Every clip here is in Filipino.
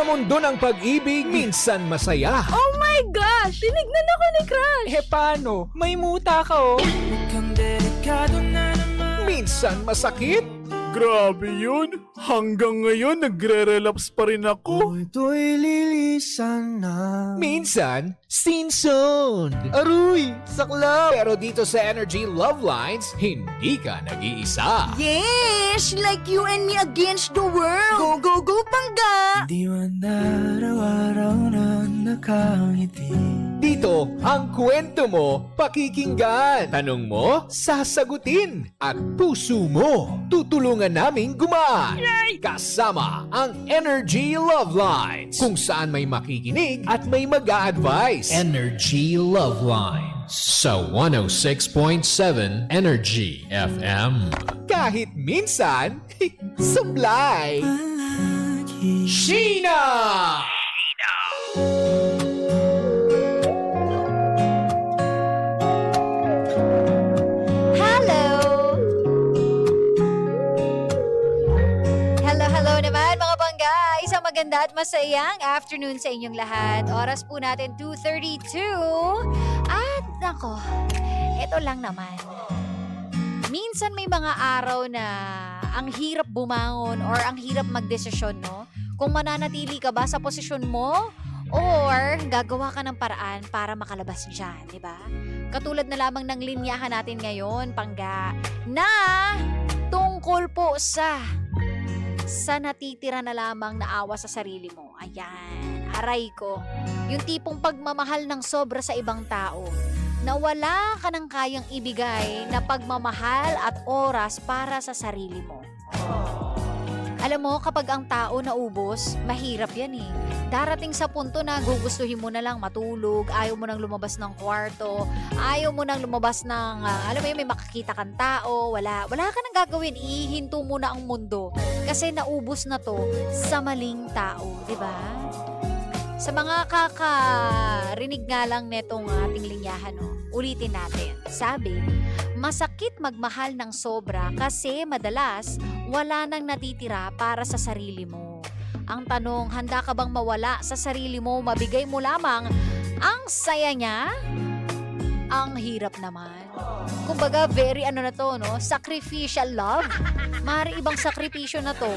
Sa mundo ng pag-ibig, minsan masaya. Oh my gosh! Tinignan ako ni Crush! Eh paano? May muta ka oh. Minsan masakit. Grabe yun. Hanggang ngayon, nagre-relapse pa rin ako. Ito'y lilisan na. Minsan, sinson. Aruy! Saklap! Pero dito sa Energy Love Lines, hindi ka nag-iisa. Yes! Like you and me against the world! Go, go, go, Pangga! Di man araw-araw na nakangiti. Dito, ang kwento mo, pakikinggan. Tanong mo, sasagutin. At puso mo, tutulungan naming gumaan. Kasama ang Energy Love Lines. Kung saan may makikinig at may mag-a-advise. Energy Love Lines. Sa 106.7 Energy FM. Kahit minsan, sablay. Sheena! Hello naman mga Pangga! Isang maganda at masayang afternoon sa inyong lahat. Oras po natin 2:32. At nako, ito lang naman. Minsan may mga araw na ang hirap bumangon or ang hirap magdesisyon, no? Kung mananatili ka ba sa posisyon mo or gagawa ka ng paraan para makalabas dyan, di ba? Katulad na lamang ng linyahan natin ngayon, Pangga, na tungkol po sa natitira na lamang na awa sa sarili mo. Ayan, aray ko. Yung tipong pagmamahal ng sobra sa ibang tao na wala ka nang kayang ibigay na pagmamahal at oras para sa sarili mo. Alam mo, kapag ang tao naubos, mahirap yan eh. Darating sa punto na gugustuhin mo na lang matulog, ayaw mo nang lumabas ng kwarto, ayaw mo nang lumabas ng, alam mo yun, may makakita kang tao, wala ka nang gagawin, ihinto mo na ang mundo. Kasi naubos na to sa maling tao, di ba? Sa mga kakarinig nga lang netong ating linyahan, no? Ulitin natin. Sabi, masakit magmahal ng sobra kasi madalas wala nang natitira para sa sarili mo. Ang tanong, handa ka bang mawala sa sarili mo, mabigay mo lamang ang saya niya? Ang hirap naman. Kumbaga, very na to, no? Sacrificial love. Maaari ibang sakripisyo na to.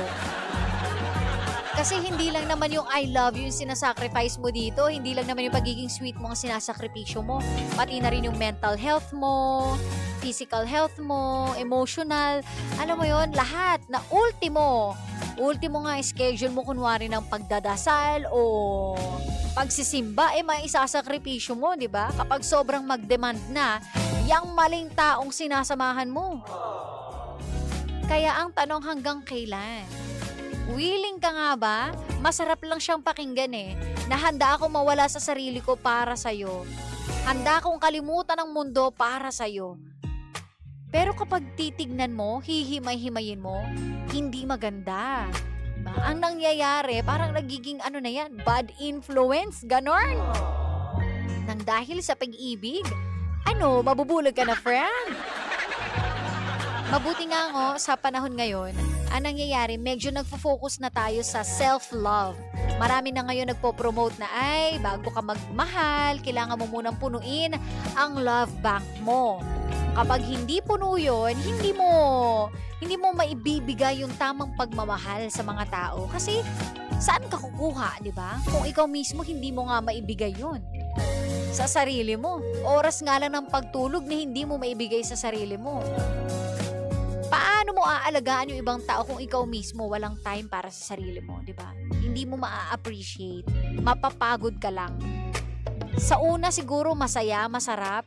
Kasi hindi lang naman yung I love you yung sinasacrifice mo dito, hindi lang naman yung pagiging sweet mo ang sinasakripisyo mo, pati na rin yung mental health mo, physical health mo, emotional, alam mo yon, lahat na ultimo nga schedule mo kunwari ng pagdadasal o pagsisimba, may isasakripisyo mo, di ba? Kapag sobrang mag-demand na, yung maling taong sinasamahan mo. Kaya ang tanong, hanggang kailan? Willing ka nga ba? Masarap lang siyang pakinggan eh, na handa akong mawala sa sarili ko para sa'yo. Handa akong kalimutan ang mundo para sa'yo. Pero kapag titignan mo, hihimay-himayin mo, hindi maganda. Diba? Ang nangyayari, parang nagiging na yan, bad influence, ganon. Nang dahil sa pag-ibig, mabubulag ka na, friend? Mabuti nga sa panahon ngayon, ang nangyayari, medyo nagfo-focus na tayo sa self-love. Marami na ngayon nagpo-promote na, bago ka magmahal, kailangan mo munang punuin ang love bank mo. Kapag hindi puno yun, hindi mo maibibigay yung tamang pagmamahal sa mga tao. Kasi, saan ka kukuha, di ba? Kung ikaw mismo, hindi mo nga maibigay yun sa sarili mo. Oras nga lang ng pagtulog na hindi mo maibigay sa sarili mo. Paano mo aalagaan yung ibang tao kung ikaw mismo walang time para sa sarili mo, di ba? Hindi mo maa-appreciate. Mapapagod ka lang. Sa una siguro masaya, masarap.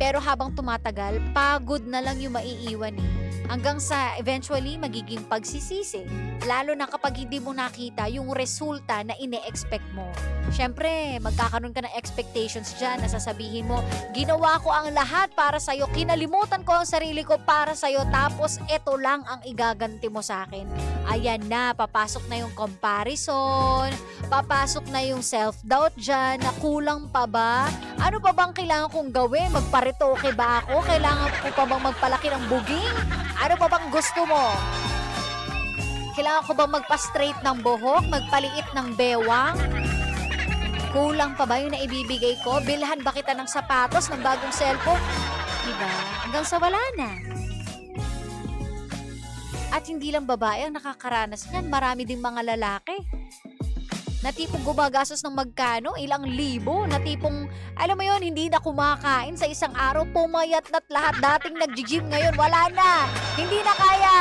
Pero habang tumatagal, pagod na lang yung maiiwan eh. Hanggang sa eventually magiging pagsisisi. Lalo na kapag hindi mo nakita yung resulta na ine-expect mo. Siyempre, magkakaroon ka ng expectations dyan na sasabihin mo, ginawa ko ang lahat para sa'yo, kinalimutan ko ang sarili ko para sa'yo, tapos ito lang ang igaganti mo sa akin. Ayan na, papasok na yung comparison, papasok na yung self-doubt dyan, na kulang pa ba? Ano pa bang kailangan kong gawin? Magparitoke ba ako? Kailangan ko pa bang magpalaki ng buging? Ano pa bang gusto mo? Kailangan ko ba magpa-straight ng buhok? Magpaliit ng bewang? Kulang pa ba yung naibibigay ko? Bilhan ba kita ng sapatos, ng bagong cellphone? Diba? Hanggang sa wala na. At hindi lang babae ang nakakaranas niyan. Marami ding mga lalaki. Na tipong gumagastos ng magkano, ilang libo. Na tipong, alam mo yun, hindi na kumakain sa isang araw. Pumayat na't lahat. Dating nag-gym ngayon, wala na. Hindi na kaya.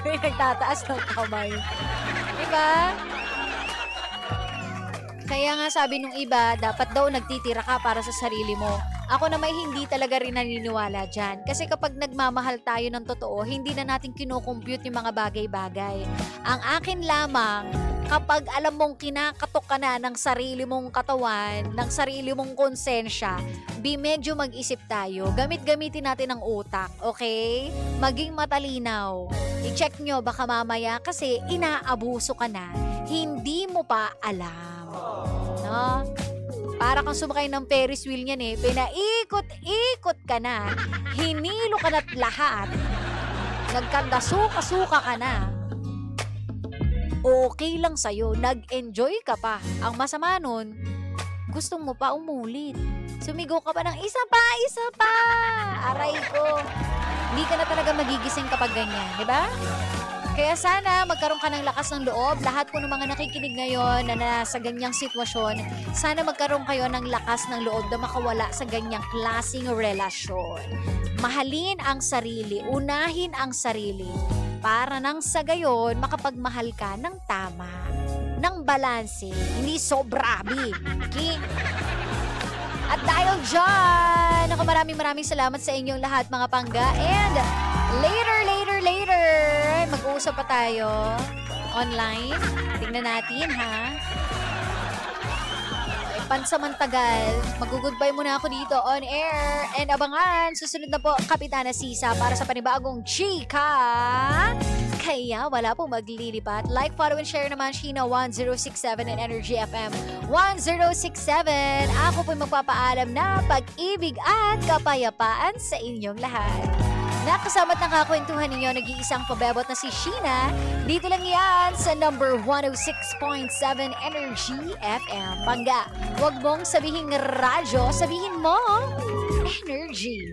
May nagtataas ng kamay. Diba? Kaya nga sabi nung iba, dapat daw nagtitira ka para sa sarili mo. Ako na may hindi talaga rin naniniwala dyan. Kasi kapag nagmamahal tayo ng totoo, hindi na natin kinukompute yung mga bagay-bagay. Ang akin lamang, kapag alam mong kinakatok ka na ng sarili mong katawan, ng sarili mong konsensya, medyo mag-isip tayo. Gamit-gamitin natin ang utak, okay? Maging matalinaw. I-check nyo baka mamaya kasi inaabuso ka na. Hindi mo pa alam. No? Para kang sumakay ng Ferris wheel niyan eh. Pinaikot-ikot ka na. Hinilo ka na't lahat. Nagkandasuka-suka ka na. Okay lang sa'yo. Nag-enjoy ka pa. Ang masama nun, gusto mo pa umulit. Sumigaw ka pa ng isa pa. Aray ko. Hindi ka na talaga magigising kapag ganyan. Diba? Kaya sana magkaroon ka ng lakas ng loob. Lahat po ng mga nakikinig ngayon na nasa ganyang sitwasyon, sana magkaroon kayo ng lakas ng loob na makawala sa ganyang klaseng relasyon. Mahalin ang sarili, unahin ang sarili, para nang sa gayon makapagmahal ka ng tama, ng balanse, hindi sobrabi. Okay? At dahil dyan, ako maraming salamat sa inyong lahat mga pangga. And later, mag-uusap pa tayo online. Tingnan natin, ha? Pansamantagal, mag-goodbye muna ako dito on air. And abangan, susunod na po, Kapitana Sisa para sa panibagong Chika. Kaya wala pong maglilipat. Like, follow, and share naman Sheena 1067 and Energy FM 1067. Ako po'y magpapaalam na pag-ibig at kapayapaan sa inyong lahat. Nakasama't nakakwentuhan ninyo, nag-iisang pabebot na si Sheena. Dito lang yan sa number 106.7 Energy FM. Pangga, huwag mong sabihin radyo, sabihin mo Energy.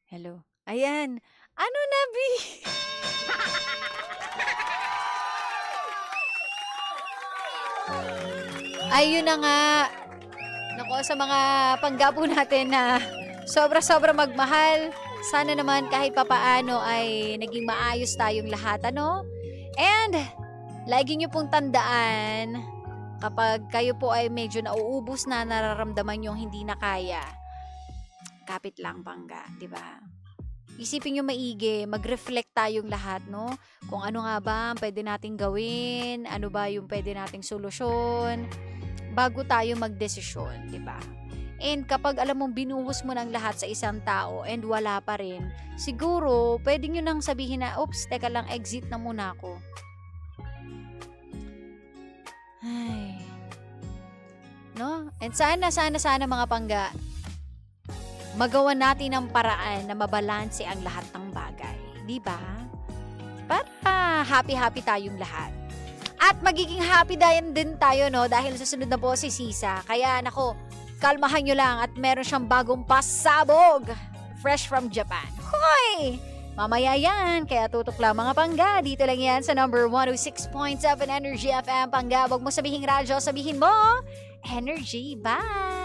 Hello. Ayan. Ano na, B? Ayun na nga. Naku, sa mga panggapo natin na sobra-sobra magmahal, sana naman kahit papaano ay naging maayos tayong lahat, ano? And, lagi nyo pong tandaan, kapag kayo po ay medyo nauubos na, nararamdaman yung hindi na kaya, kapit lang pangga, di ba? Isipin nyo maigi, mag-reflect tayong lahat, no? Kung ano nga ba ang pwede nating gawin, ano ba yung pwede nating solusyon, bago tayo magdesisyon, di ba? And kapag alam mong binuhos mo ng lahat sa isang tao and wala pa rin, siguro, pwede nyo nang sabihin na, oops, teka lang, exit na muna ako. Ay. No? And sana mga pangga, magawa natin ang paraan na mabalanse ang lahat ng bagay. Di ba? Para happy-happy tayong lahat. At magiging happy din tayo, no? Dahil susunod na po si Sisa. Kaya, nako, kalmahan nyo lang at meron siyang bagong pasabog fresh from Japan. Hoy! Mamaya yan, kaya tutok lang mga pangga. Dito lang yan sa number 106.7 Energy FM. Pangga, wag mo sabihin radyo, sabihin mo Energy. Bye!